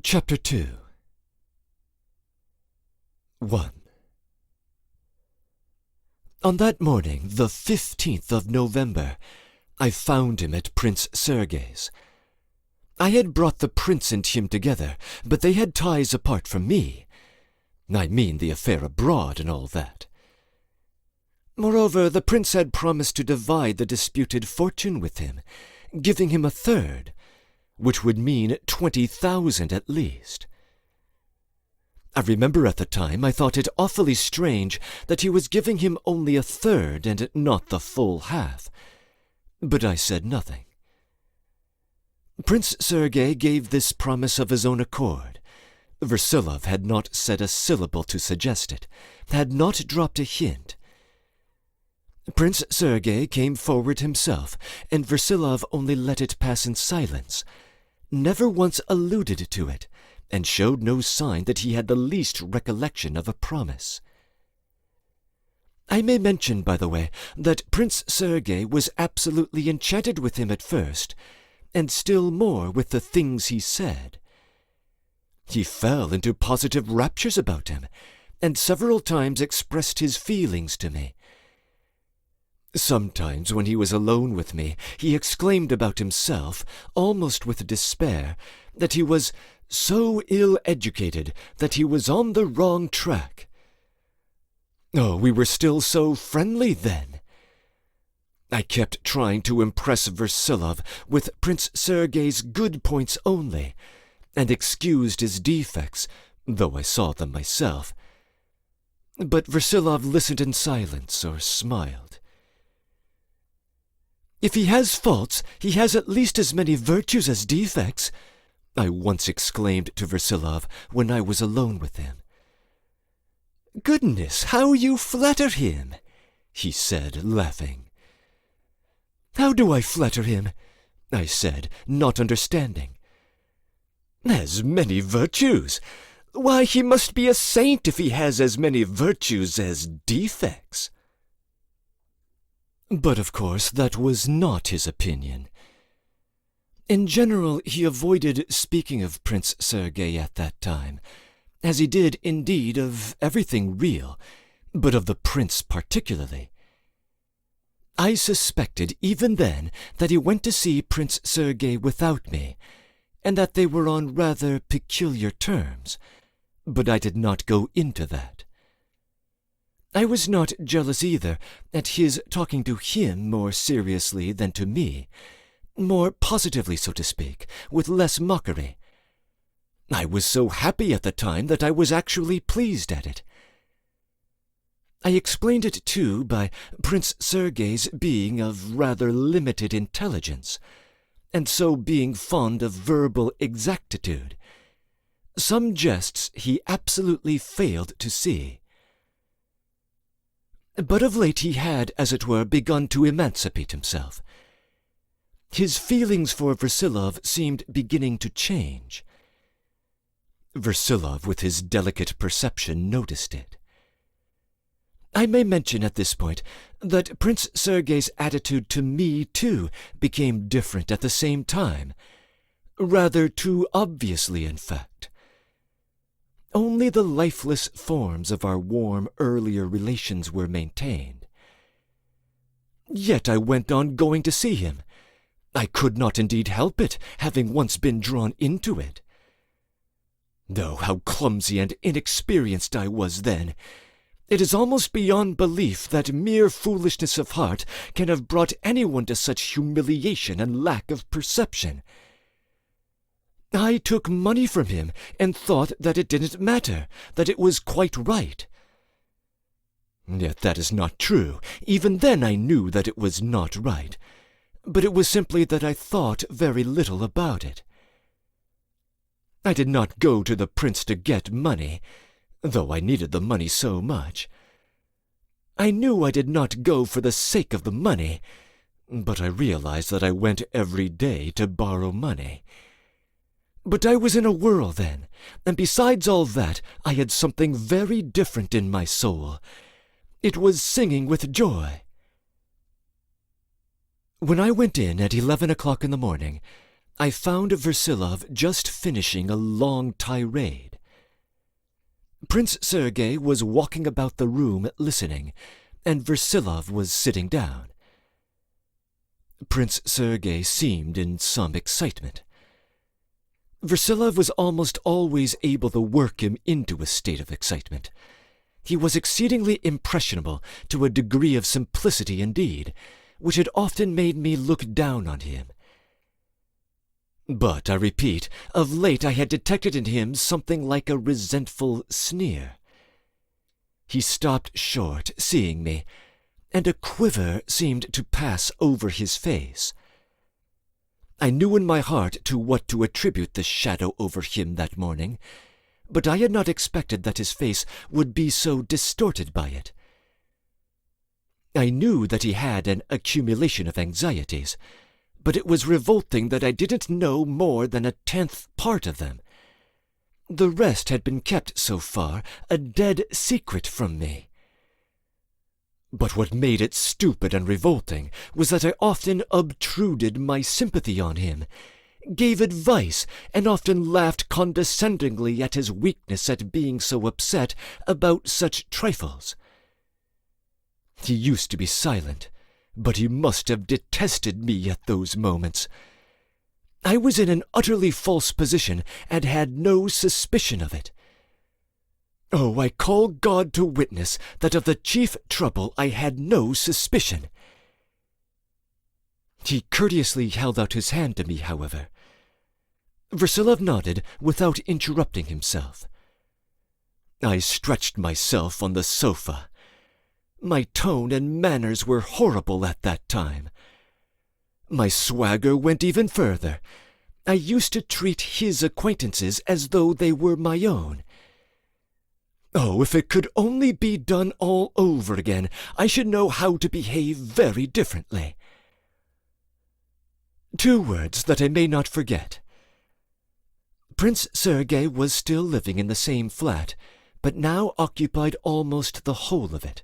Chapter 2. 1. On that morning, the 15th of November, I found him at Prince Sergei's. I had brought the prince and him together, but they had ties apart from me. I mean the affair abroad and all that. Moreover, the prince had promised to divide the disputed fortune with him, giving him a third, which would mean 20,000 at least. I remember at the time I thought it awfully strange that he was giving him only a third and not the full half, but I said nothing. Prince Sergei gave this promise of his own accord. Versilov had not said a syllable to suggest it, had not dropped a hint. Prince Sergei came forward himself, and Versilov only let it pass in silence, never once alluded to it, and showed no sign that he had the least recollection of a promise. I may mention, by the way, that Prince Sergei was absolutely enchanted with him at first, and still more with the things he said. He fell into positive raptures about him, and several times expressed his feelings to me. Sometimes, when he was alone with me, he exclaimed about himself, almost with despair, that he was so ill-educated that he was on the wrong track. Oh, we were still so friendly then. I kept trying to impress Versilov with Prince Sergei's good points only, and excused his defects, though I saw them myself. But Versilov listened in silence or smiled. "If he has faults, he has at least as many virtues as defects," I once exclaimed to Versilov when I was alone with him. "Goodness, how you flatter him!" he said, laughing. "How do I flatter him?" I said, not understanding. "As many virtues! Why, he must be a saint if he has as many virtues as defects." But of course that was not his opinion. In general, he avoided speaking of Prince Sergei at that time, as he did indeed of everything real, but of the prince particularly. I suspected even then that he went to see Prince Sergei without me, and that they were on rather peculiar terms, but I did not go into that. I was not jealous either at his talking to him more seriously than to me, more positively, so to speak, with less mockery. I was so happy at the time that I was actually pleased at it. I explained it, too, by Prince Sergei's being of rather limited intelligence, and so being fond of verbal exactitude. Some jests he absolutely failed to see. But of late he had, as it were, begun to emancipate himself. His feelings for Versilov seemed beginning to change. Versilov, with his delicate perception, noticed it. I may mention at this point that Prince Sergei's attitude to me, too, became different at the same time, rather too obviously, in fact. Only the lifeless forms of our warm earlier relations were maintained. Yet I went on going to see him. I could not indeed help it, having once been drawn into it. Though how clumsy and inexperienced I was then! It is almost beyond belief that mere foolishness of heart can have brought anyone to such humiliation and lack of perception. I took money from him and thought that it didn't matter, that it was quite right. Yet that is not true. Even then I knew that it was not right, but it was simply that I thought very little about it. I did not go to the prince to get money, though I needed the money so much. I knew I did not go for the sake of the money, but I realized that I went every day to borrow money. But I was in a whirl then, and besides all that, I had something very different in my soul. It was singing with joy. When I went in at 11 o'clock in the morning, I found Versilov just finishing a long tirade. Prince Sergei was walking about the room listening, and Versilov was sitting down. Prince Sergei seemed in some excitement. Versilov was almost always able to work him into a state of excitement. He was exceedingly impressionable, to a degree of simplicity indeed, which had often made me look down on him. But, I repeat, of late I had detected in him something like a resentful sneer. He stopped short, seeing me, and a quiver seemed to pass over his face. I knew in my heart to what to attribute the shadow over him that morning, but I had not expected that his face would be so distorted by it. I knew that he had an accumulation of anxieties, but it was revolting that I didn't know more than 1/10 part of them. The rest had been kept so far a dead secret from me. But what made it stupid and revolting was that I often obtruded my sympathy on him, gave advice, and often laughed condescendingly at his weakness at being so upset about such trifles. He used to be silent, but he must have detested me at those moments. I was in an utterly false position and had no suspicion of it. Oh, I call God to witness that of the chief trouble I had no suspicion. He courteously held out his hand to me, however. Versilov nodded without interrupting himself. I stretched myself on the sofa. My tone and manners were horrible at that time. My swagger went even further. I used to treat his acquaintances as though they were my own. Oh, if it could only be done all over again, I should know how to behave very differently. 2 words that I may not forget. Prince Sergei was still living in the same flat, but now occupied almost the whole of it.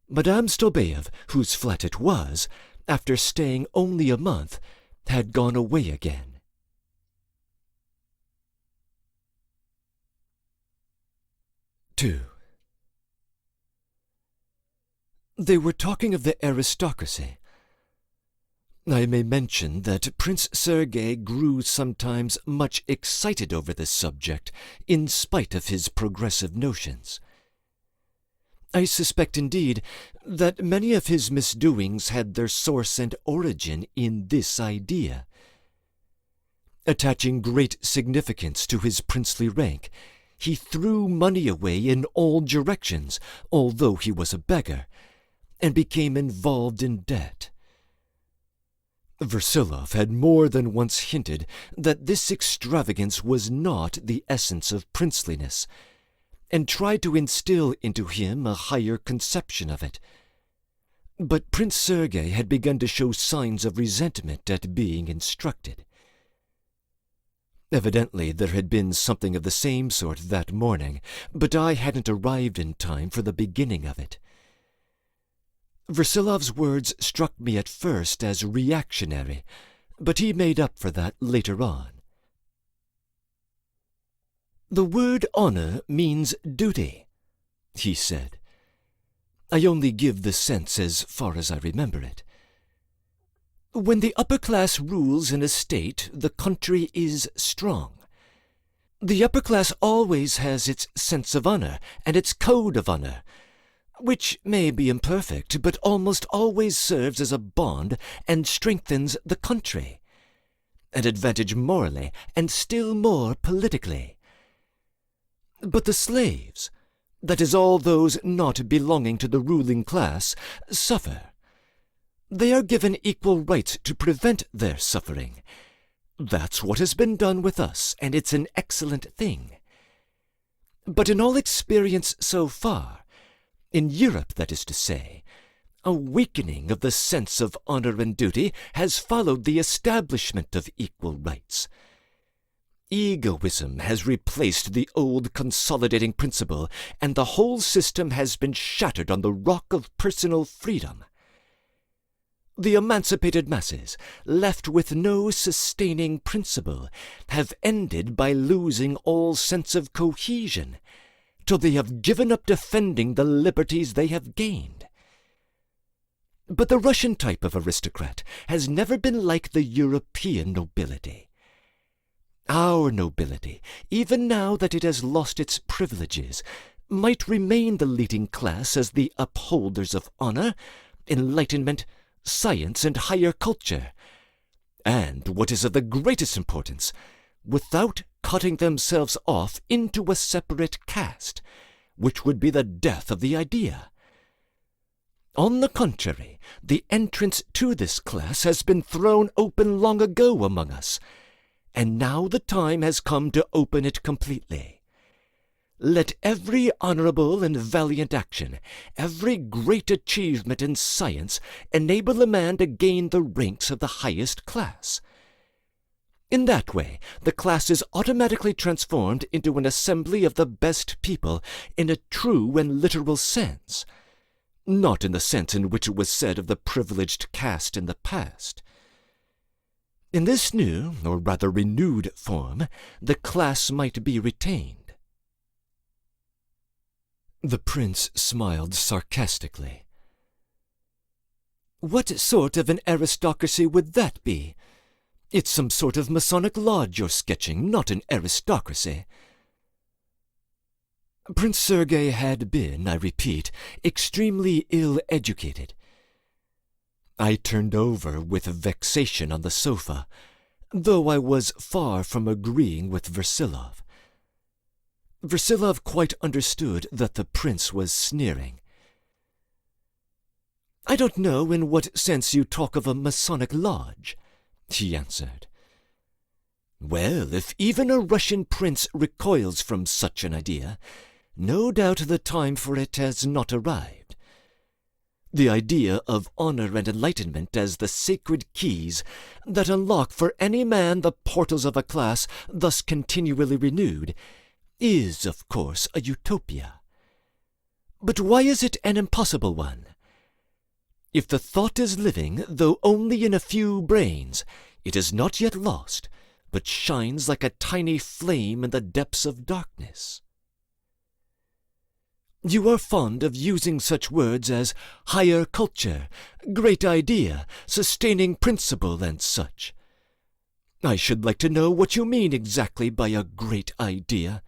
Madame Stobaev, whose flat it was, after staying only a month, had gone away again. II. They were talking of the aristocracy. I may mention that Prince Sergei grew sometimes much excited over this subject, in spite of his progressive notions. I suspect, indeed, that many of his misdoings had their source and origin in this idea. Attaching great significance to his princely rank, he threw money away in all directions, although he was a beggar, and became involved in debt. Versilov had more than once hinted that this extravagance was not the essence of princeliness, and tried to instill into him a higher conception of it. But Prince Sergei had begun to show signs of resentment at being instructed. Evidently there had been something of the same sort that morning, but I hadn't arrived in time for the beginning of it. Versilov's words struck me at first as reactionary, but he made up for that later on. "The word honor means duty," he said. "I only give the sense as far as I remember it. When the upper class rules in a state, the country is strong. The upper class always has its sense of honor and its code of honor, which may be imperfect, but almost always serves as a bond and strengthens the country, an advantage morally and still more politically. But the slaves, that is all those not belonging to the ruling class, suffer. They are given equal rights to prevent their suffering. That's what has been done with us, and it's an excellent thing. But in all experience so far, in Europe, that is to say, a weakening of the sense of honor and duty has followed the establishment of equal rights. Egoism has replaced the old consolidating principle, and the whole system has been shattered on the rock of personal freedom. The emancipated masses, left with no sustaining principle, have ended by losing all sense of cohesion, till they have given up defending the liberties they have gained. But the Russian type of aristocrat has never been like the European nobility. Our nobility, even now that it has lost its privileges, might remain the leading class as the upholders of honor, enlightenment, science, and higher culture, and, what is of the greatest importance, without cutting themselves off into a separate caste, which would be the death of the idea. On the contrary, the entrance to this class has been thrown open long ago among us, and now the time has come to open it completely. Let every honorable and valiant action, every great achievement in science, enable a man to gain the ranks of the highest class. In that way, the class is automatically transformed into an assembly of the best people in a true and literal sense, not in the sense in which it was said of the privileged caste in the past. In this new, or rather renewed form, the class might be retained. The prince smiled sarcastically. What sort of an aristocracy would that be? It's some sort of Masonic lodge you're sketching, not an aristocracy. Prince Sergei had been, I repeat, extremely ill-educated. I turned over with vexation on the sofa, though I was far from agreeing with Versilov. Versilov quite understood that the prince was sneering. "I don't know in what sense you talk of a Masonic lodge," he answered. "Well, if even a Russian prince recoils from such an idea, no doubt the time for it has not arrived. The idea of honor and enlightenment as the sacred keys that unlock for any man the portals of a class thus continually renewed is, of course, a utopia. But why is it an impossible one? If the thought is living, though only in a few brains, it is not yet lost, but shines like a tiny flame in the depths of darkness. You are fond of using such words as higher culture, great idea, sustaining principle, and such. I should like to know what you mean exactly by a great idea."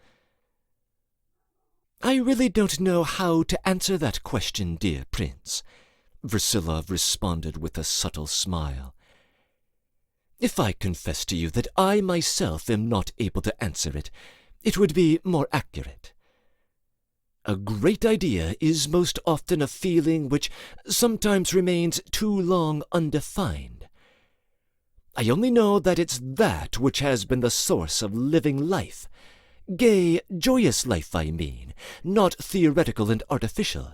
"I really don't know how to answer that question, dear Prince," Versilov responded with a subtle smile. "If I confess to you that I myself am not able to answer it, it would be more accurate. A great idea is most often a feeling which sometimes remains too long undefined. I only know that it's that which has been the source of living life, gay, joyous life, I mean, not theoretical and artificial,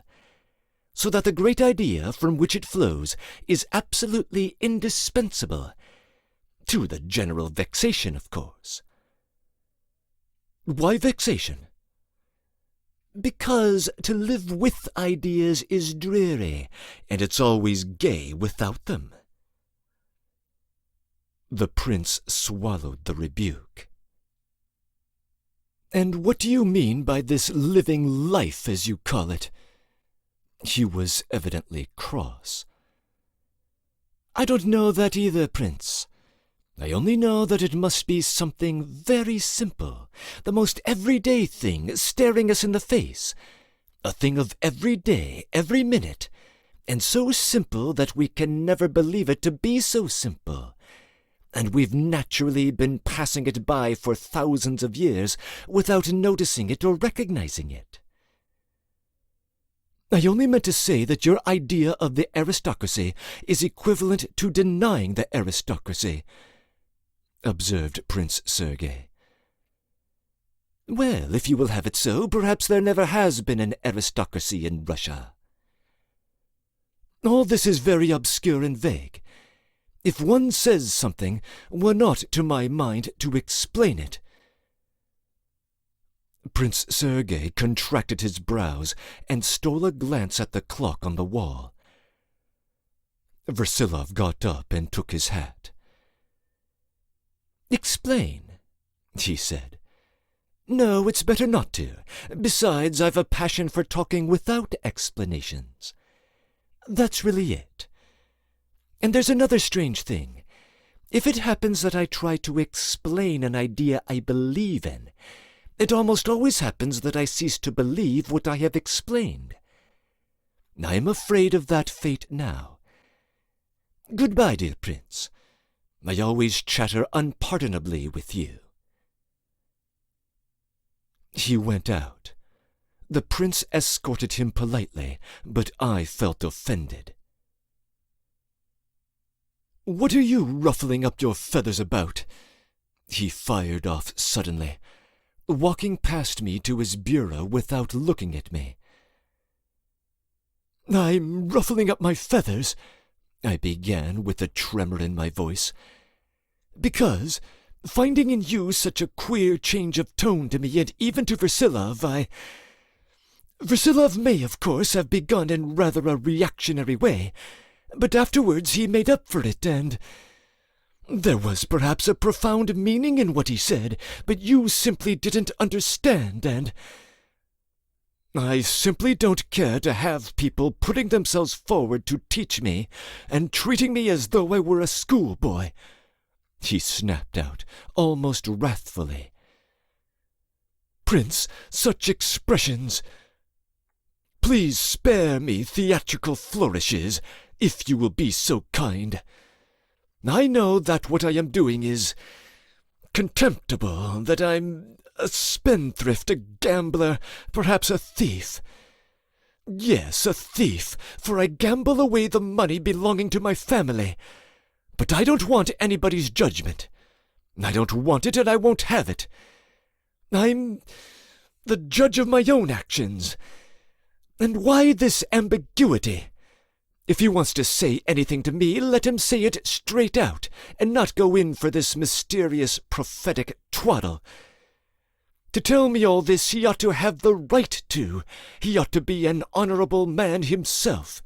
so that the great idea from which it flows is absolutely indispensable, to the general vexation, of course." "Why vexation?" "Because to live with ideas is dreary, and it's always gay without them." The prince swallowed the rebuke. "And what do you mean by this living life, as you call it?" He was evidently cross. "I don't know that either, Prince. I only know that it must be something very simple, the most everyday thing staring us in the face, a thing of every day, every minute, and so simple that we can never believe it to be so simple, and we've naturally been passing it by for thousands of years without noticing it or recognizing it." "I only meant to say that your idea of the aristocracy is equivalent to denying the aristocracy," observed Prince Sergei. "Well, if you will have it so, perhaps there never has been an aristocracy in Russia." "All this is very obscure and vague. If one says something, one ought, to my mind, to explain it." Prince Sergei contracted his brows and stole a glance at the clock on the wall. Versilov got up and took his hat. "Explain," he said. "No, it's better not to. Besides, I've a passion for talking without explanations. That's really it. And there's another strange thing. If it happens that I try to explain an idea I believe in, it almost always happens that I cease to believe what I have explained. I am afraid of that fate now. Goodbye, dear Prince. I always chatter unpardonably with you." He went out. The prince escorted him politely, but I felt offended. "What are you ruffling up your feathers about?" he fired off suddenly, walking past me to his bureau without looking at me. "I'm ruffling up my feathers," I began with a tremor in my voice, "because, finding in you such a queer change of tone to me and even to Versilov, Versilov may, of course, have begun in rather a reactionary way, but afterwards he made up for it, and there was perhaps a profound meaning in what he said, but you simply didn't understand, and I simply don't care to have people putting themselves forward to teach me and treating me as though I were a schoolboy," he snapped out, almost wrathfully. "Prince, such expressions! Please spare me theatrical flourishes, if you will be so kind. I know that what I am doing is contemptible, that I'm a spendthrift, a gambler, perhaps a thief. Yes, a thief, for I gamble away the money belonging to my family. But I don't want anybody's judgment. I don't want it, and I won't have it. I'm the judge of my own actions. And why this ambiguity? If he wants to say anything to me, let him say it straight out, and not go in for this mysterious prophetic twaddle. To tell me all this, he ought to have the right to. He ought to be an honorable man himself.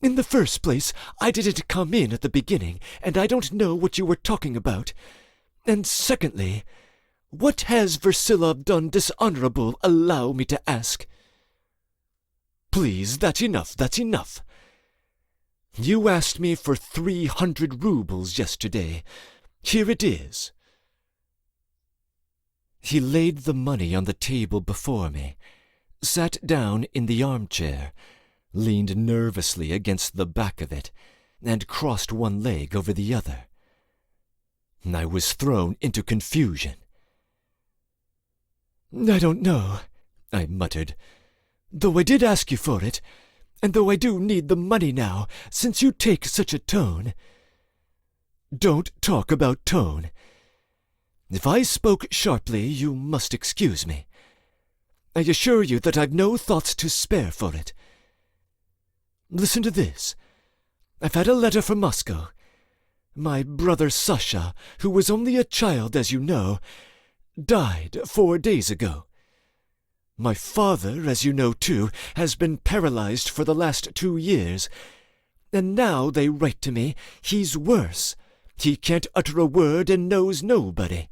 In the first place, I didn't come in at the beginning, and I don't know what you were talking about. And secondly, what has Versilov done dishonorable, allow me to ask? Please, that's enough. You asked me for 300 rubles yesterday. Here it is." He laid the money on the table before me, sat down in the armchair, leaned nervously against the back of it, and crossed one leg over the other. I was thrown into confusion. "I don't know," I muttered, "though I did ask you for it, and though I do need the money now, since you take such a tone." "Don't talk about tone. If I spoke sharply, you must excuse me. I assure you that I've no thoughts to spare for it. Listen to this. I've had a letter from Moscow. My brother Sasha, who was only a child, as you know, died 4 days ago. My father, as you know too, has been paralyzed for the last 2 years, and now they write to me he's worse. He can't utter a word and knows nobody.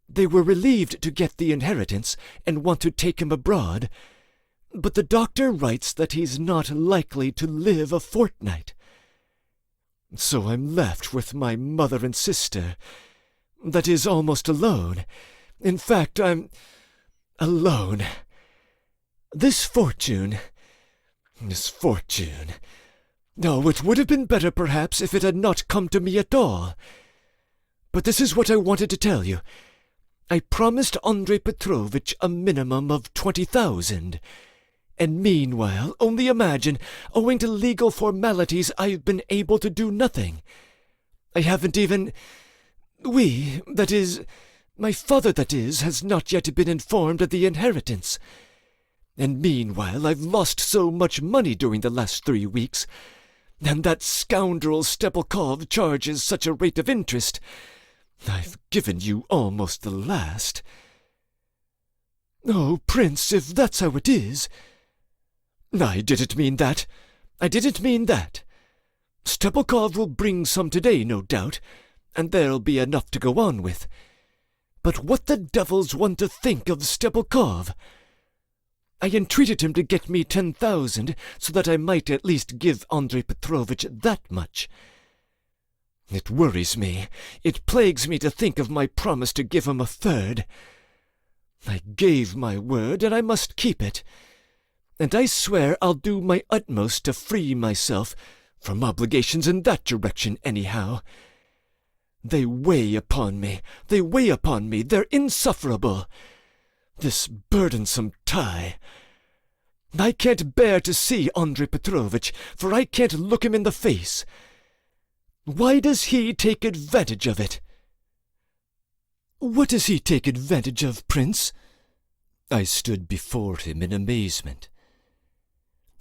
They were relieved to get the inheritance and want to take him abroad, but the doctor writes that he's not likely to live a fortnight. So I'm left with my mother and sister. That is, almost alone. In fact, I'm alone. This fortune... Oh, it would have been better, perhaps, if it had not come to me at all. But this is what I wanted to tell you. I promised Andrei Petrovitch a minimum of 20,000. And meanwhile, only imagine, owing to legal formalities, I've been able to do nothing. I haven't even... that is, my father, that is, has not yet been informed of the inheritance. And meanwhile, I've lost so much money during the last 3 weeks, and that scoundrel Stepelkov charges such a rate of interest. I've given you almost the last. Oh, Prince, if that's how it is... I didn't mean that. I didn't mean that. Stepelkov will bring some today, no doubt, and there'll be enough to go on with. But what the devil's one to think of Stepelkov? I entreated him to get me 10,000, so that I might at least give Andrei Petrovitch that much. It worries me, it plagues me to think of my promise to give him a third. I gave my word, and I must keep it. And I swear I'll do my utmost to free myself from obligations in that direction anyhow. They weigh upon me, they're insufferable. This burdensome tie. I can't bear to see Andrei Petrovitch, for I can't look him in the face. Why does he take advantage of it? What does he take advantage of, Prince? I stood before him in amazement.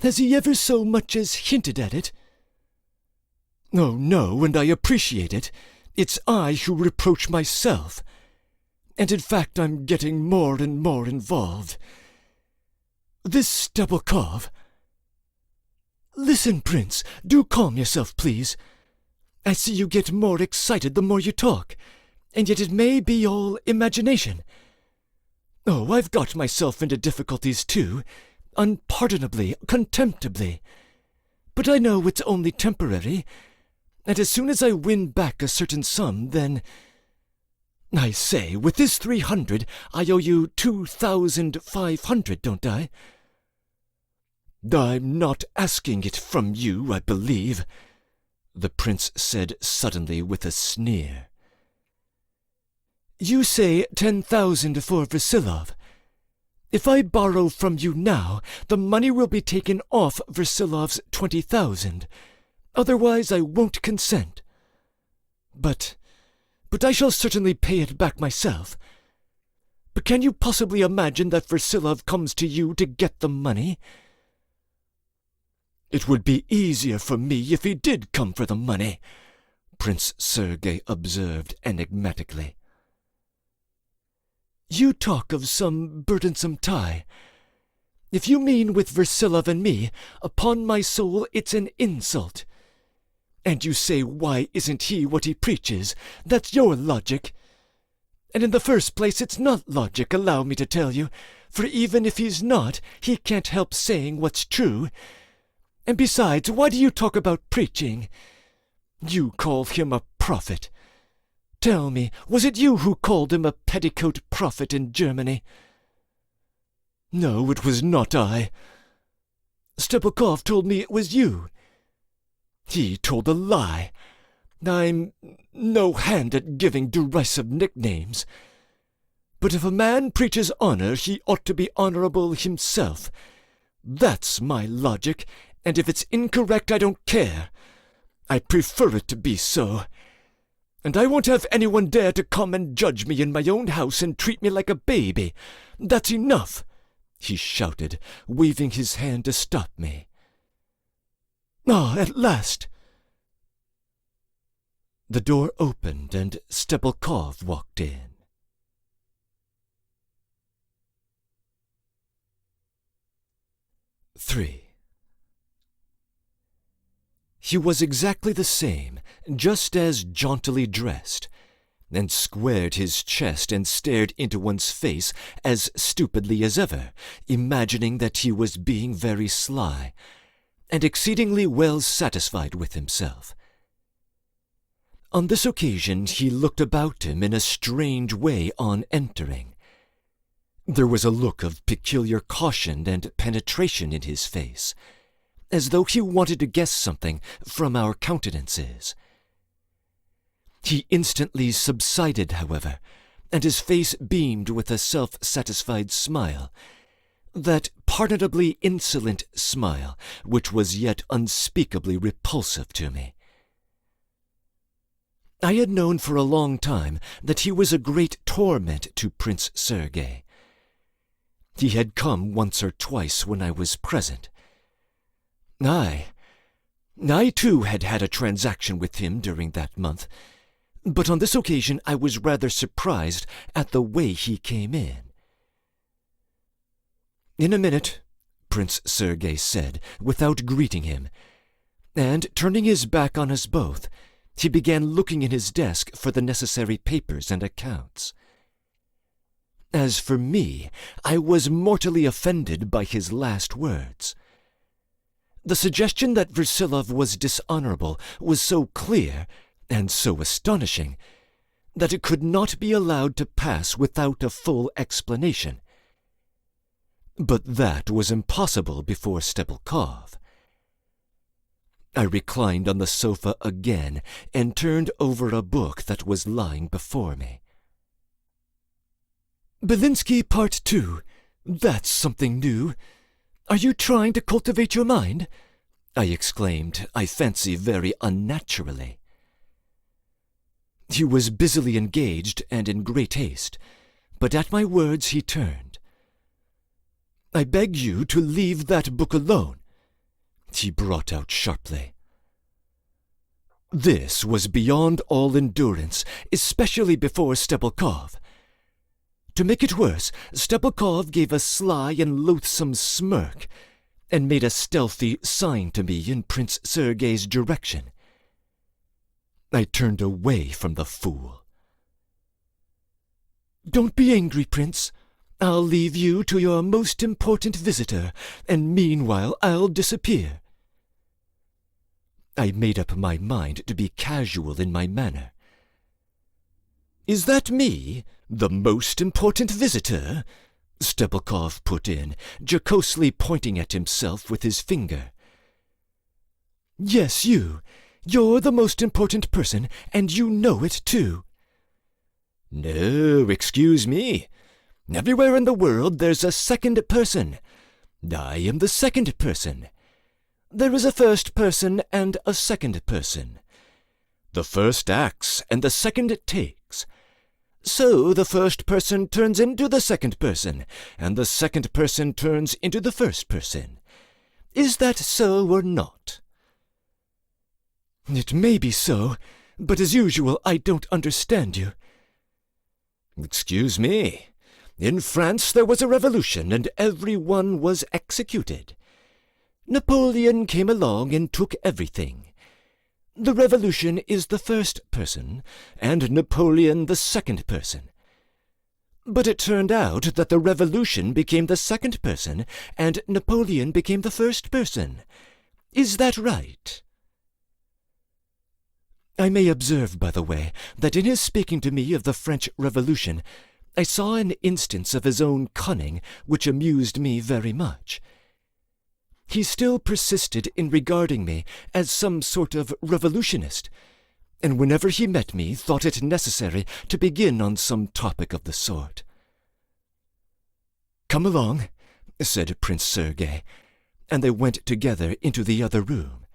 Has he ever so much as hinted at it? Oh, no, and I appreciate it. It's I who reproach myself. And in fact I'm getting more and more involved. This Stepelkov... Listen, Prince, do calm yourself, please. I see you get more excited the more you talk, and yet it may be all imagination. Oh, I've got myself into difficulties too, unpardonably, contemptibly. But I know it's only temporary, and as soon as I win back a certain sum, then... I say, with this 300, I owe you 2,500, don't I? I'm not asking it from you, I believe, the prince said suddenly with a sneer. You say 10,000 for Versilov. If I borrow from you now, the money will be taken off Versilov's 20,000. Otherwise I won't consent. But I shall certainly pay it back myself. But can you possibly imagine that Versilov comes to you to get the money? It would be easier for me if he did come for the money, Prince Sergei observed enigmatically. You talk of some burdensome tie. If you mean with Versilov and me, upon my soul it's an insult. And you say, why isn't he what he preaches? That's your logic. And in the first place, it's not logic, allow me to tell you, for even if he's not, he can't help saying what's true. And besides, why do you talk about preaching? You call him a prophet. Tell me, was it you who called him a petticoat prophet in Germany? No, it was not I. Stepelkov told me it was you. He told a lie. I'm no hand at giving derisive nicknames. But if a man preaches honor, he ought to be honorable himself. That's my logic, and if it's incorrect, I don't care. I prefer it to be so. And I won't have anyone dare to come and judge me in my own house and treat me like a baby. That's enough, he shouted, waving his hand to stop me. Ah, at last! The door opened and Stepelkov walked in. III. He was exactly the same, just as jauntily dressed, and squared his chest and stared into one's face as stupidly as ever, imagining that he was being very sly, and exceedingly well satisfied with himself. On this occasion he looked about him in a strange way on entering. There was a look of peculiar caution and penetration in his face, as though he wanted to guess something from our countenances. He instantly subsided, however, and his face beamed with a self-satisfied smile, that pardonably insolent smile which was yet unspeakably repulsive to me. I had known for a long time that he was a great torment to Prince Sergei. He had come once or twice when I was present. I too had had a transaction with him during that month, but on this occasion I was rather surprised at the way he came in. In a minute, Prince Sergei said, without greeting him, and turning his back on us both, he began looking in his desk for the necessary papers and accounts. As for me, I was mortally offended by his last words. The suggestion that Versilov was dishonorable was so clear and so astonishing that it could not be allowed to pass without a full explanation. But that was impossible before Stebelkov. I reclined on the sofa again and turned over a book that was lying before me. Belinsky Part 2. That's something new. Are you trying to cultivate your mind? I exclaimed, I fancy very unnaturally. He was busily engaged and in great haste, but at my words he turned. I beg you to leave that book alone, he brought out sharply. This was beyond all endurance, especially before Stebelkov. To make it worse, Stebelkov gave a sly and loathsome smirk, and made a stealthy sign to me in Prince Sergei's direction. I turned away from the fool. Don't be angry, Prince. I'll leave you to your most important visitor, and meanwhile I'll disappear. I made up my mind to be casual in my manner. Is that me, the most important visitor? Stebelkov put in, jocosely pointing at himself with his finger. Yes, you. You're the most important person, and you know it, too. No, excuse me. Everywhere in the world there's a second person. I am the second person. There is a first person and a second person. The first acts and the second takes. So the first person turns into the second person, and the second person turns into the first person. Is that so or not? It may be so, but as usual I don't understand you. Excuse me. In France there was a revolution, and everyone was executed. Napoleon came along and took everything. The revolution is the first person, and Napoleon the second person. But it turned out that the revolution became the second person, and Napoleon became the first person. Is that right? I may observe, by the way, that in his speaking to me of the French Revolution, I saw an instance of his own cunning which amused me very much. He still persisted in regarding me as some sort of revolutionist, and whenever he met me thought it necessary to begin on some topic of the sort. Come along, said Prince Sergei, and they went together into the other room.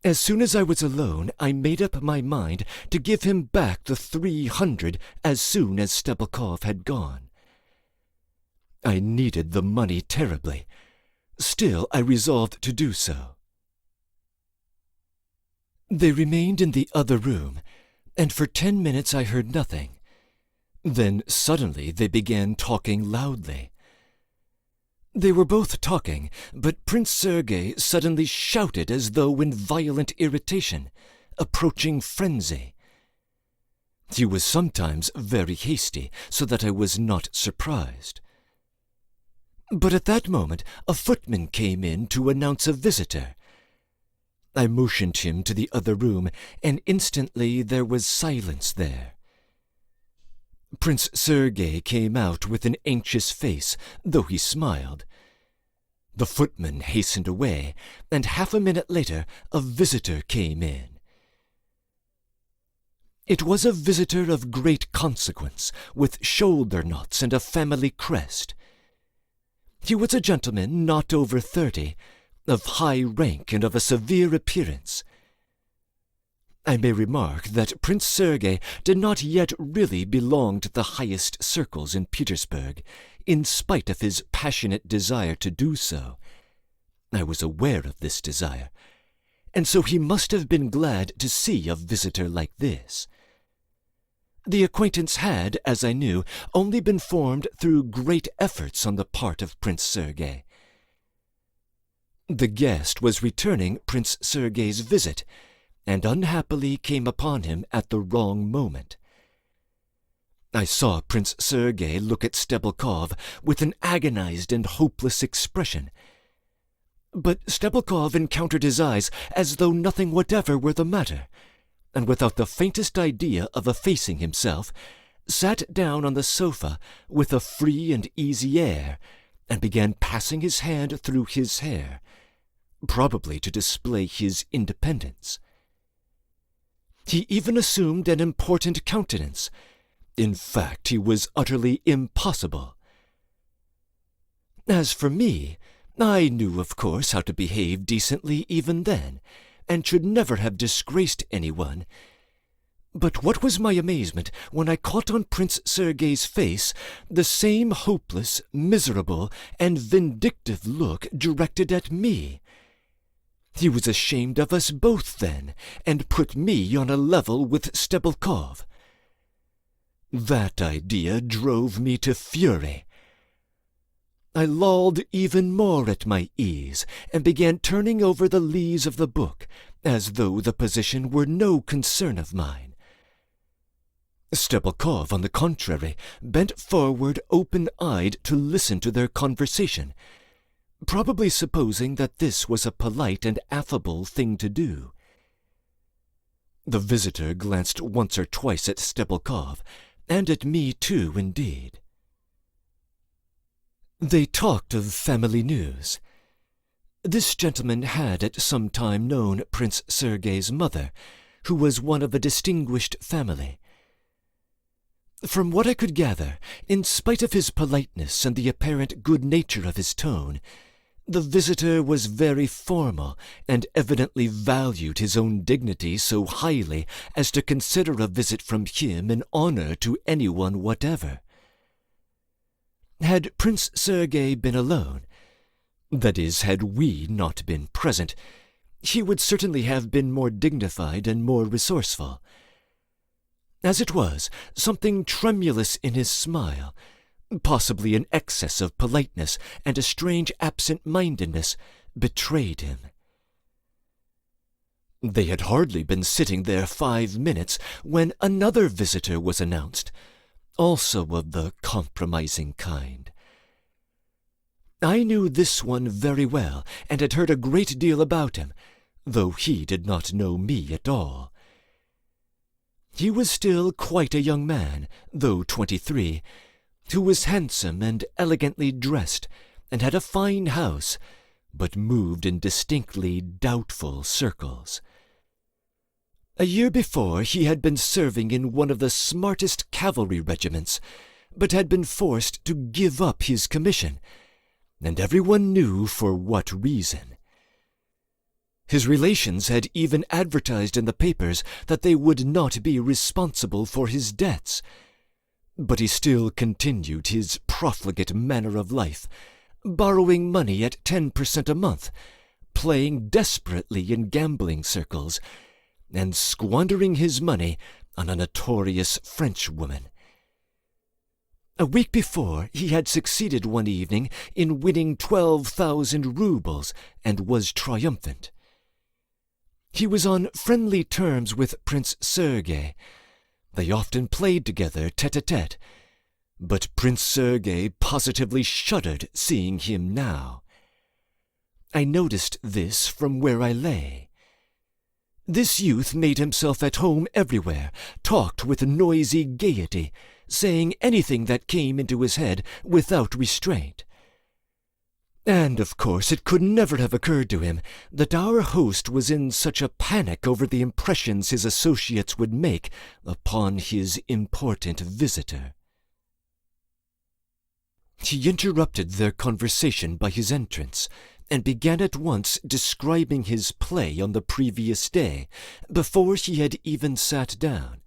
As soon as I was alone, I made up my mind to give him back the 300 as soon as Stebelkov had gone. I needed the money terribly. Still, I resolved to do so. They remained in the other room, and for 10 minutes I heard nothing. Then suddenly they began talking loudly. They were both talking, but Prince Sergei suddenly shouted as though in violent irritation, approaching frenzy. He was sometimes very hasty, so that I was not surprised. But at that moment a footman came in to announce a visitor. I motioned him to the other room, and instantly there was silence there. Prince Sergei came out with an anxious face, though he smiled. The footman hastened away, and half a minute later a visitor came in. It was a visitor of great consequence, with shoulder knots and a family crest. He was a gentleman not over 30, of high rank and of a severe appearance. I may remark that Prince Sergei did not yet really belong to the highest circles in Petersburg, in spite of his passionate desire to do so. I was aware of this desire, and so he must have been glad to see a visitor like this. The acquaintance had, as I knew, only been formed through great efforts on the part of Prince Sergei. The guest was returning Prince Sergei's visit, and unhappily came upon him at the wrong moment. I saw Prince Sergei look at Stebelkov with an agonized and hopeless expression. But Stebelkov encountered his eyes as though nothing whatever were the matter, and without the faintest idea of effacing himself, sat down on the sofa with a free and easy air, and began passing his hand through his hair, probably to display his independence. He even assumed an important countenance. In fact, he was utterly impossible. As for me, I knew, of course, how to behave decently even then, and should never have disgraced anyone. But what was my amazement when I caught on Prince Sergei's face the same hopeless, miserable, and vindictive look directed at me. He was ashamed of us both then, and put me on a level with Stebelkov. That idea drove me to fury. I lolled even more at my ease, and began turning over the leaves of the book, as though the position were no concern of mine. Stebelkov, on the contrary, bent forward open-eyed to listen to their conversation, probably supposing that this was a polite and affable thing to do. The visitor glanced once or twice at Stebelkov, and at me too, indeed. They talked of family news. This gentleman had at some time known Prince Sergei's mother, who was one of a distinguished family. From what I could gather, in spite of his politeness and the apparent good nature of his tone, the visitor was very formal, and evidently valued his own dignity so highly as to consider a visit from him an honor to anyone whatever. Had Prince Sergei been alone, that is, had we not been present, he would certainly have been more dignified and more resourceful. As it was, something tremulous in his smile, possibly an excess of politeness and a strange absent-mindedness, betrayed him. They had hardly been sitting there 5 minutes when another visitor was announced, also of the compromising kind. I knew this one very well, and had heard a great deal about him, though he did not know me at all. He was still quite a young man, though 23, who was handsome and elegantly dressed, and had a fine house, but moved in distinctly doubtful circles. A year before he had been serving in one of the smartest cavalry regiments, but had been forced to give up his commission, and everyone knew for what reason. His relations had even advertised in the papers that they would not be responsible for his debts, but he still continued his profligate manner of life, borrowing money at 10% a month, playing desperately in gambling circles, and squandering his money on a notorious Frenchwoman. A week before, he had succeeded one evening in winning 12,000 roubles, and was triumphant. He was on friendly terms with Prince Sergei. They often played together tete-a-tete, but Prince Sergei positively shuddered seeing him now. I noticed this from where I lay. This youth made himself at home everywhere, talked with noisy gaiety, saying anything that came into his head without restraint. And, of course, it could never have occurred to him that our host was in such a panic over the impressions his associates would make upon his important visitor. He interrupted their conversation by his entrance, and began at once describing his play on the previous day, before he had even sat down.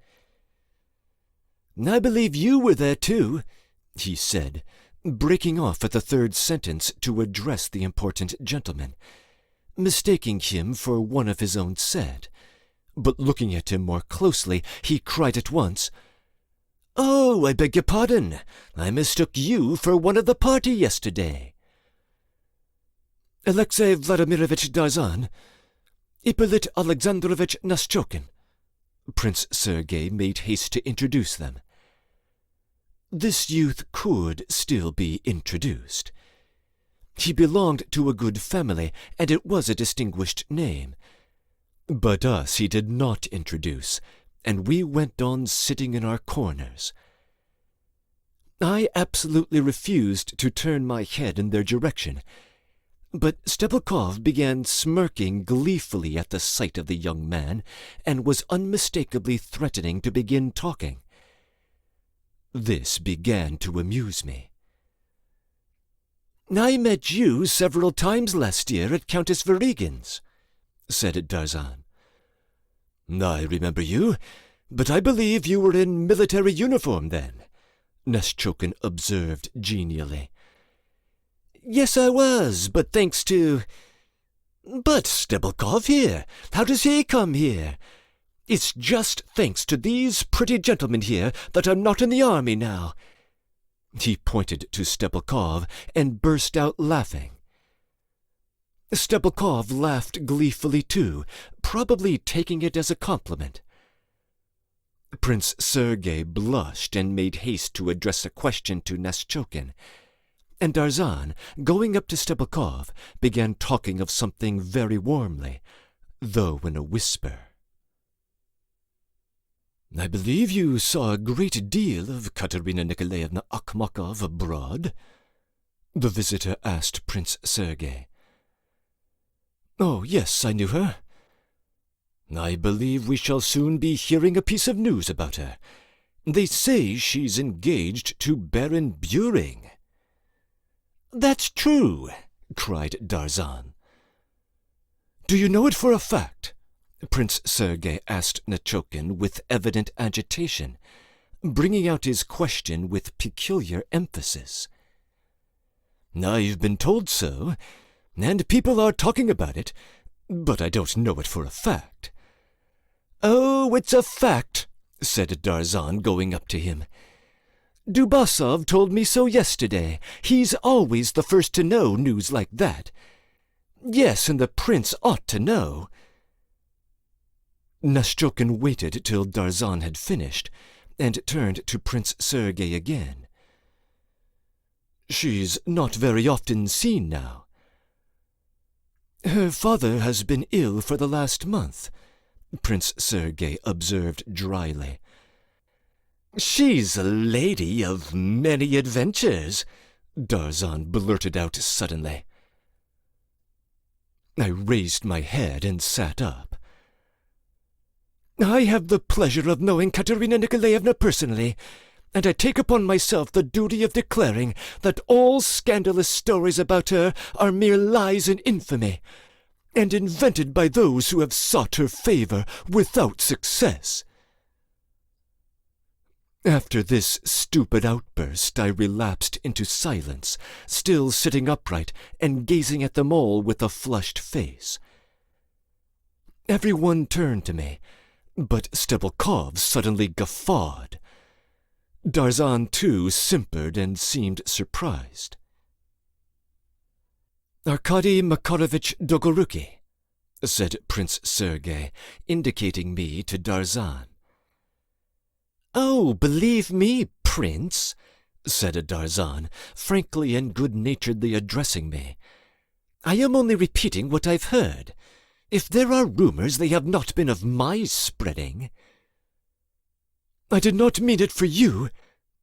"I believe you were there too," he said, breaking off at the third sentence to address the important gentleman, mistaking him for one of his own set. But looking at him more closely, he cried at once, "Oh, I beg your pardon. I mistook you for one of the party yesterday." Alexei Vladimirovich Darzan, Ippolit Alexandrovich Naschokin. Prince Sergei made haste to introduce them. This youth could still be introduced. He belonged to a good family, and it was a distinguished name. But us he did not introduce, and we went on sitting in our corners. I absolutely refused to turn my head in their direction, but Stebelkov began smirking gleefully at the sight of the young man, and was unmistakably threatening to begin talking. This began to amuse me. "I met you several times last year at Countess Varigin's," said Darzan. "I remember you, but I believe you were in military uniform then," Naschokin observed genially. "Yes, I was, but thanks to... But Stebelkov here, how does he come here? It's just thanks to these pretty gentlemen here that I'm not in the army now." He pointed to Stebelkov and burst out laughing. Stebelkov laughed gleefully too, probably taking it as a compliment. Prince Sergei blushed and made haste to address a question to Naschokin, and Darzan, going up to Stebelkov, began talking of something very warmly, though in a whisper. "I believe you saw a great deal of Katerina Nikolaevna Akhmakov abroad?" the visitor asked Prince Sergei. "Oh, yes, I knew her." "I believe we shall soon be hearing a piece of news about her. They say she's engaged to Baron Buring." "That's true," cried Darzan. "Do you know it for a fact?" Prince Sergei asked Naschokin with evident agitation, bringing out his question with peculiar emphasis. "I've been told so, and people are talking about it, but I don't know it for a fact." "Oh, it's a fact," said Darzan, going up to him. "Dubasov told me so yesterday. He's always the first to know news like that. Yes, and the prince ought to know." Naschokin waited till Darzan had finished, and turned to Prince Sergei again. "She's not very often seen now." "Her father has been ill for the last month," Prince Sergei observed dryly. "She's a lady of many adventures," Darzan blurted out suddenly. I raised my head and sat up. "I have the pleasure of knowing Katerina Nikolaevna personally, and I take upon myself the duty of declaring that all scandalous stories about her are mere lies and infamy, and invented by those who have sought her favor without success." After this stupid outburst, I relapsed into silence, still sitting upright and gazing at them all with a flushed face. Everyone turned to me, but Stebelkov suddenly guffawed. Darzan, too, simpered and seemed surprised. "Arkady Makarovich Dolgoruki," said Prince Sergei, indicating me to Darzan. "Oh, believe me, Prince," said Darzan, frankly and good-naturedly addressing me, "I am only repeating what I've heard. If there are rumors, they have not been of my spreading." "I did not mean it for you,"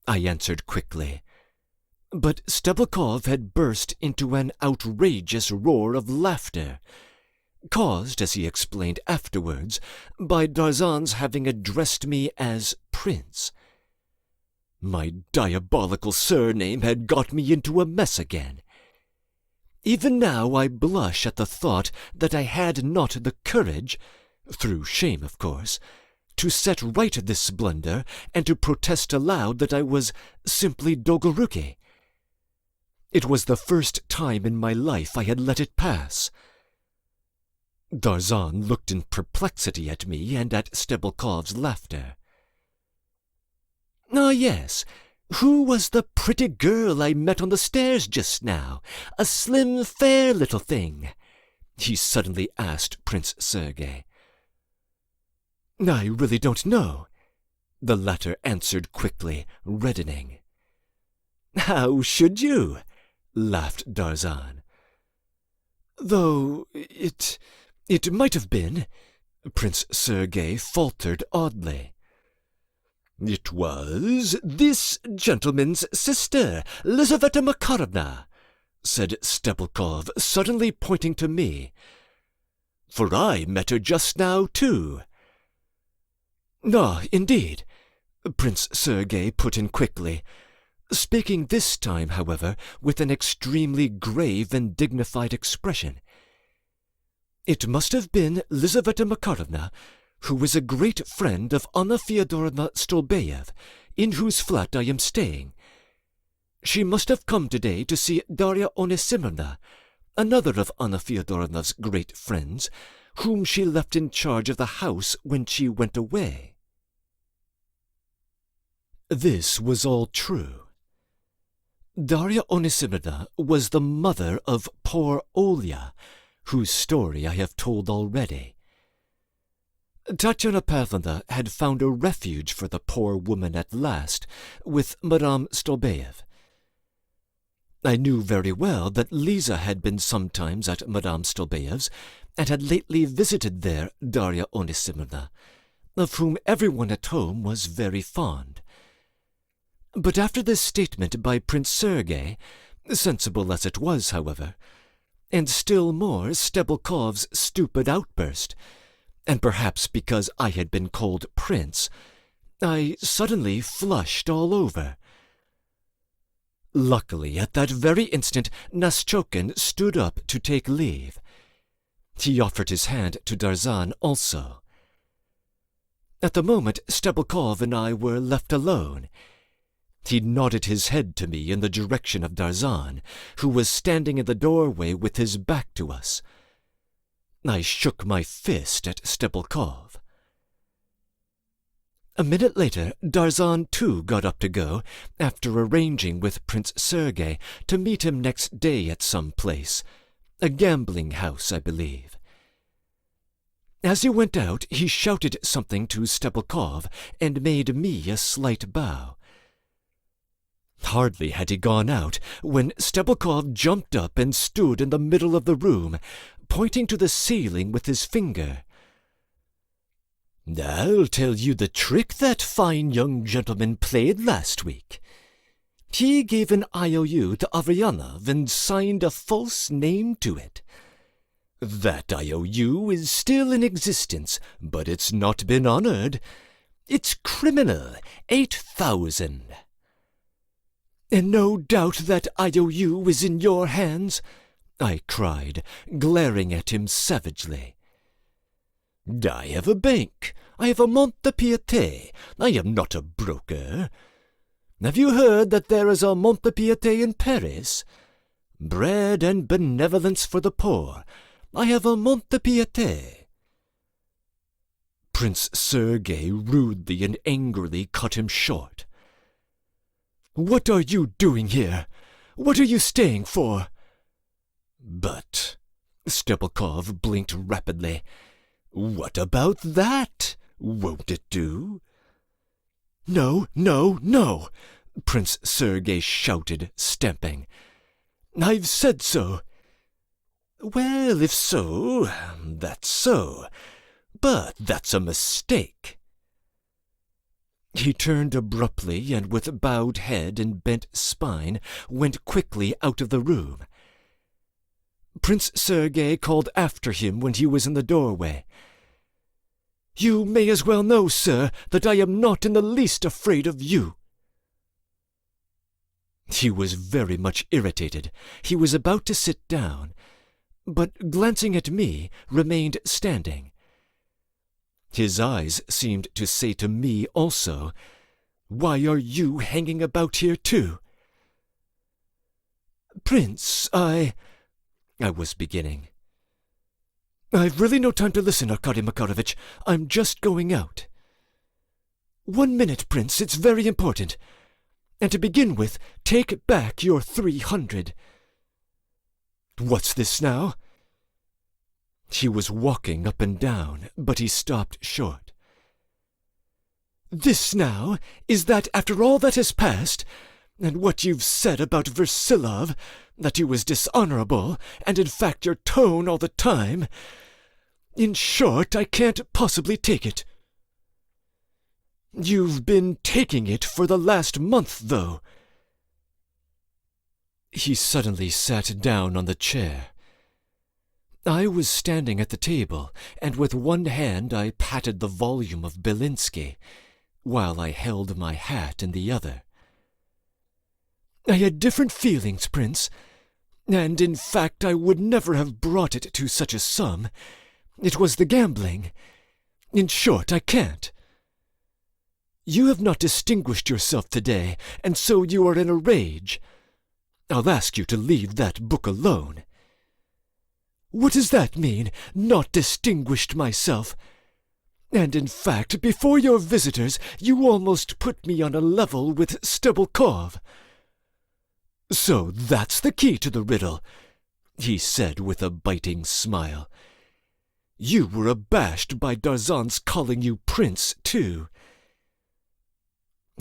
I answered quickly. But Stebelkov had burst into an outrageous roar of laughter, caused, as he explained afterwards, by Darzan's having addressed me as Prince. My diabolical surname had got me into a mess again. Even now I blush at the thought that I had not the courage, through shame of course, to set right this blunder and to protest aloud that I was simply Dolgoruki. It was the first time in my life I had let it pass. Darzan looked in perplexity at me and at Stebelkov's laughter. "Ah, yes, Who was the pretty girl I met on the stairs just now? A slim, fair little thing?" he suddenly asked Prince Sergei. "I really don't know," the latter answered quickly, reddening. "How should you?" laughed Darzan. "Though it might have been," Prince Sergei faltered oddly. "It was this gentleman's sister, Lizaveta Makarovna," said Stebelkov, suddenly pointing to me. "For I met her just now, too." "Ah, indeed," Prince Sergei put in quickly, speaking this time, however, with an extremely grave and dignified expression. "It must have been Lizaveta Makarovna, who is a great friend of Anna Fyodorovna Stolbeyev, in whose flat I am staying. She must have come today to see Darya Onesimovna, another of Anna Fyodorovna's great friends, whom she left in charge of the house when she went away." This was all true. Darya Onesimovna was the mother of poor Olya, whose story I have told already. Tatyana Pavlovna had found a refuge for the poor woman at last with Madame Stolbeyev. I knew very well that Lisa had been sometimes at Madame Stolbeyev's, and had lately visited there Darya Onesimovna, of whom everyone at home was very fond. But after this statement by Prince Sergei, sensible as it was, however, and still more Stebelkov's stupid outburst, and perhaps because I had been called Prince, I suddenly flushed all over. Luckily, at that very instant, Naschokhin stood up to take leave. He offered his hand to Darzan also. At the moment, Stebelkov and I were left alone. He nodded his head to me in the direction of Darzan, who was standing in the doorway with his back to us. I shook my fist at Stebelkov. A minute later, Darzan too got up to go, after arranging with Prince Sergei to meet him next day at some place, a gambling house, I believe. As he went out, he shouted something to Stebelkov and made me a slight bow. Hardly had he gone out when Stebelkov jumped up and stood in the middle of the room, pointing to the ceiling with his finger. "I'll tell you the trick that fine young gentleman played last week. He gave an IOU to Avryanov and signed a false name to it. That IOU is still in existence, but it's not been honored. It's criminal. 8,000. "And no doubt that IOU is in your hands?" I cried, glaring at him savagely. "I have a bank. I have a Mont-de-Piété. I am not a broker. Have you heard that there is a Mont-de-Piété in Paris? Bread and benevolence for the poor. I have a Mont-de-Piété." Prince Sergei rudely and angrily cut him short. "What are you doing here? What are you staying for?" "But," Stebelkov blinked rapidly, "what about that? Won't it do?" "No, no, no!" Prince Sergei shouted, stamping. "I've said so." "Well, if so, that's so. But that's a mistake." He turned abruptly and with bowed head and bent spine went quickly out of the room. Prince Sergei called after him when he was in the doorway. "You may as well know, sir, that I am not in the least afraid of you." He was very much irritated. He was about to sit down, but glancing at me, remained standing. His eyes seemed to say to me also, "Why are you hanging about here too?" "Prince, I was beginning. "I've really no time to listen, Arkady Makarovich. I'm just going out." "1 minute, Prince, it's very important. And to begin with, take back your 300. What's this now? He was walking up and down, but he stopped short. This now is that after all that has passed, and what you've said about Versilov, that he was dishonorable, and in fact your tone all the time, in short, I can't possibly take it. You've been taking it for the last month, though. He suddenly sat down on the chair. I was standing at the table, and with one hand I patted the volume of Belinsky, while I held my hat in the other. I had different feelings, Prince, and in fact I would never have brought it to such a sum. It was the gambling. In short, I can't. You have not distinguished yourself today, and so you are in a rage. I'll ask you to leave that book alone. What does that mean, not distinguished myself? And in fact, before your visitors, you almost put me on a level with Stebelkov. So that's the key to the riddle, he said with a biting smile. You were abashed by Darzan's calling you Prince, too.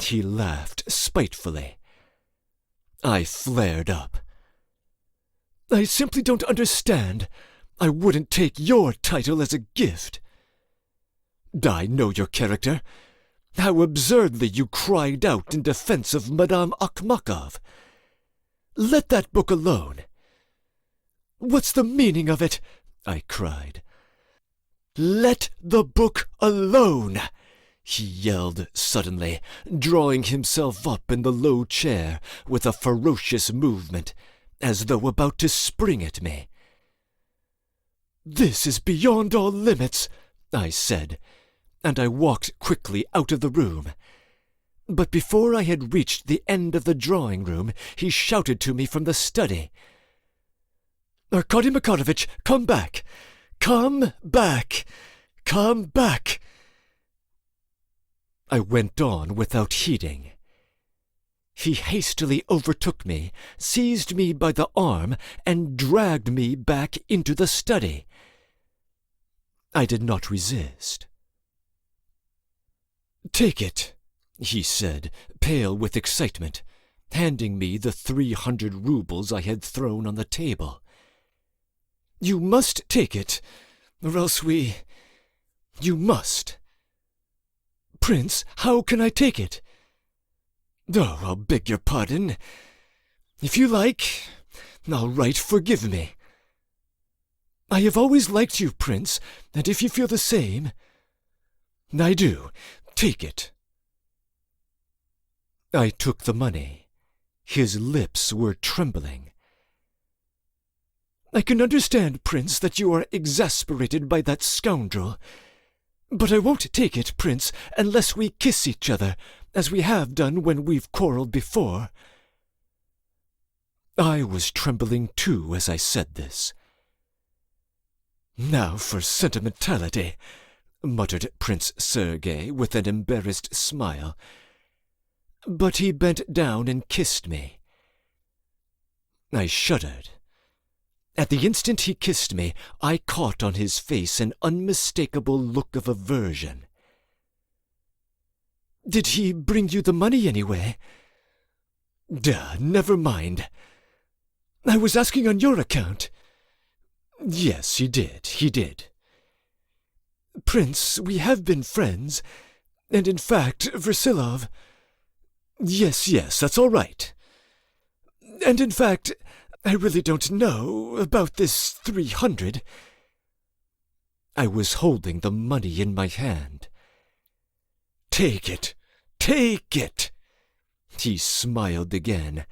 He laughed spitefully. I flared up. I simply don't understand. I wouldn't take your title as a gift. I know your character. How absurdly you cried out in defense of Madame Akhmakov. Let that book alone. What's the meaning of it? I cried. Let the book alone, he yelled suddenly, drawing himself up in the low chair with a ferocious movement, as though about to spring at me. This is beyond all limits, I said, and I walked quickly out of the room. But before I had reached the end of the drawing-room, he shouted to me from the study. Arkady Makarovich, come back! Come back! Come back! I went on without heeding. He hastily overtook me, seized me by the arm, and dragged me back into the study. I did not resist. Take it, he said, pale with excitement, handing me the 300 rubles I had thrown on the table. You must take it, or else You must. Prince, how can I take it? Oh, I'll beg your pardon. If you like, I'll write forgive me. I have always liked you, Prince, and if you feel the same... I do. Take it. I took the money. His lips were trembling. I can understand, Prince, that you are exasperated by that scoundrel. But I won't take it, Prince, unless we kiss each other, as we have done when we've quarrelled before. I was trembling too as I said this. Now for sentimentality, muttered Prince Sergei with an embarrassed smile. But he bent down and kissed me. I shuddered. At the instant he kissed me, I caught on his face an unmistakable look of aversion. Did he bring you the money anyway? Never mind. I was asking on your account. Yes, he did. Prince, we have been friends, and in fact, Versilov... Yes, that's all right. And in fact, I really don't know about this 300. I was holding the money in my hand. Take it! He smiled again,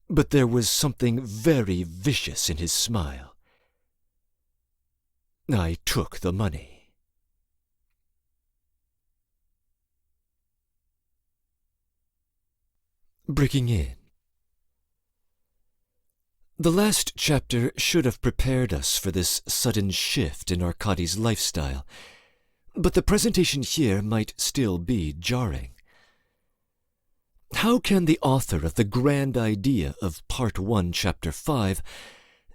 but there was something very vicious in his smile. I took the money. Breaking in. The last chapter should have prepared us for this sudden shift in Arkady's lifestyle, but the presentation here might still be jarring. How can the author of the grand idea of Part 1, Chapter 5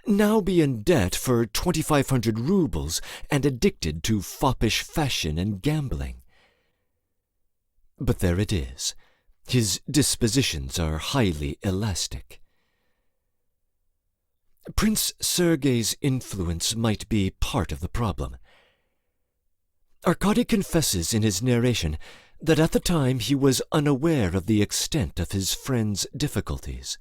now be in debt for 2,500 rubles and addicted to foppish fashion and gambling? But there it is. His dispositions are highly elastic. Prince Sergei's influence might be part of the problem. Arkady confesses in his narration that at the time he was unaware of the extent of his friend's difficulties.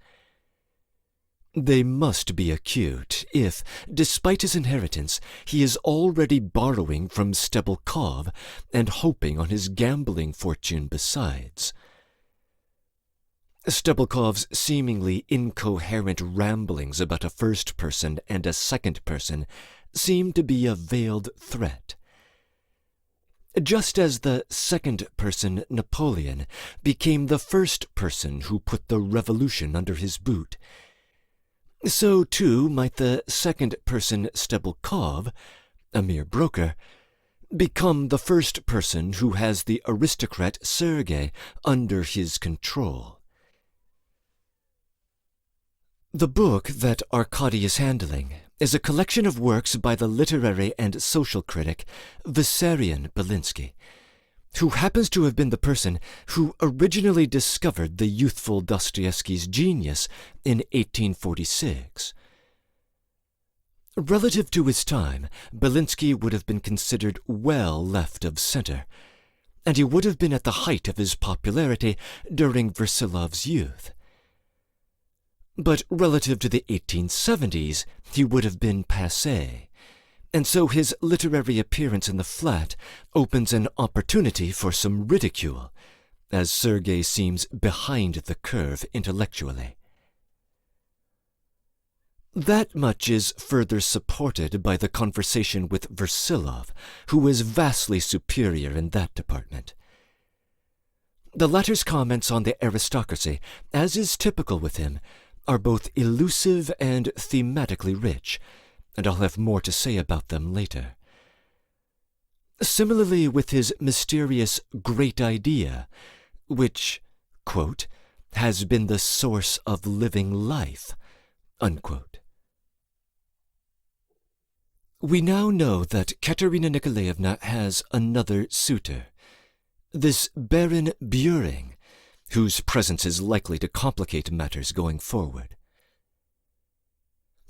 They must be acute if, despite his inheritance, he is already borrowing from Stebelkov and hoping on his gambling fortune besides. Stebelkov's seemingly incoherent ramblings about a first person and a second person seem to be a veiled threat. Just as the second person Napoleon became the first person who put the revolution under his boot, so too might the second person Stebelkov, a mere broker, become the first person who has the aristocrat Sergei under his control. The book that Arkady is handling is a collection of works by the literary and social critic Vissarion Belinsky, who happens to have been the person who originally discovered the youthful Dostoevsky's genius in 1846. Relative to his time, Belinsky would have been considered well left of center, and he would have been at the height of his popularity during Versilov's youth. But relative to the 1870s, he would have been passé, and so his literary appearance in the flat opens an opportunity for some ridicule, as Sergei seems behind the curve intellectually. That much is further supported by the conversation with Versilov, who is vastly superior in that department. The latter's comments on the aristocracy, as is typical with him, are both elusive and thematically rich, and I'll have more to say about them later. Similarly with his mysterious great idea, which, quote, has been the source of living life, unquote. We now know that Katerina Nikolaevna has another suitor, this Baron Buring, whose presence is likely to complicate matters going forward.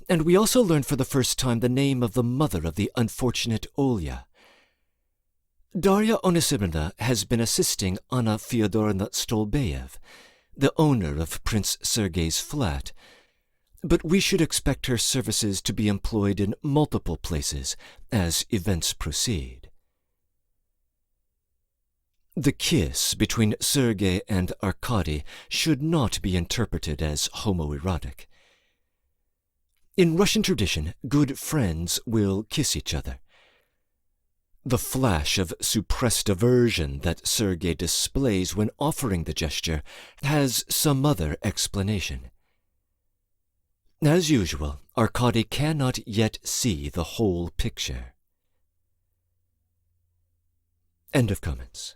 And we also learn for the first time the name of the mother of the unfortunate Olya. Darya Onisimovna has been assisting Anna Fyodorovna Stolbeyev, the owner of Prince Sergei's flat, but we should expect her services to be employed in multiple places as events proceed. The kiss between Sergei and Arkady should not be interpreted as homoerotic. In Russian tradition, good friends will kiss each other. The flash of suppressed aversion that Sergei displays when offering the gesture has some other explanation. As usual, Arkady cannot yet see the whole picture. End of comments.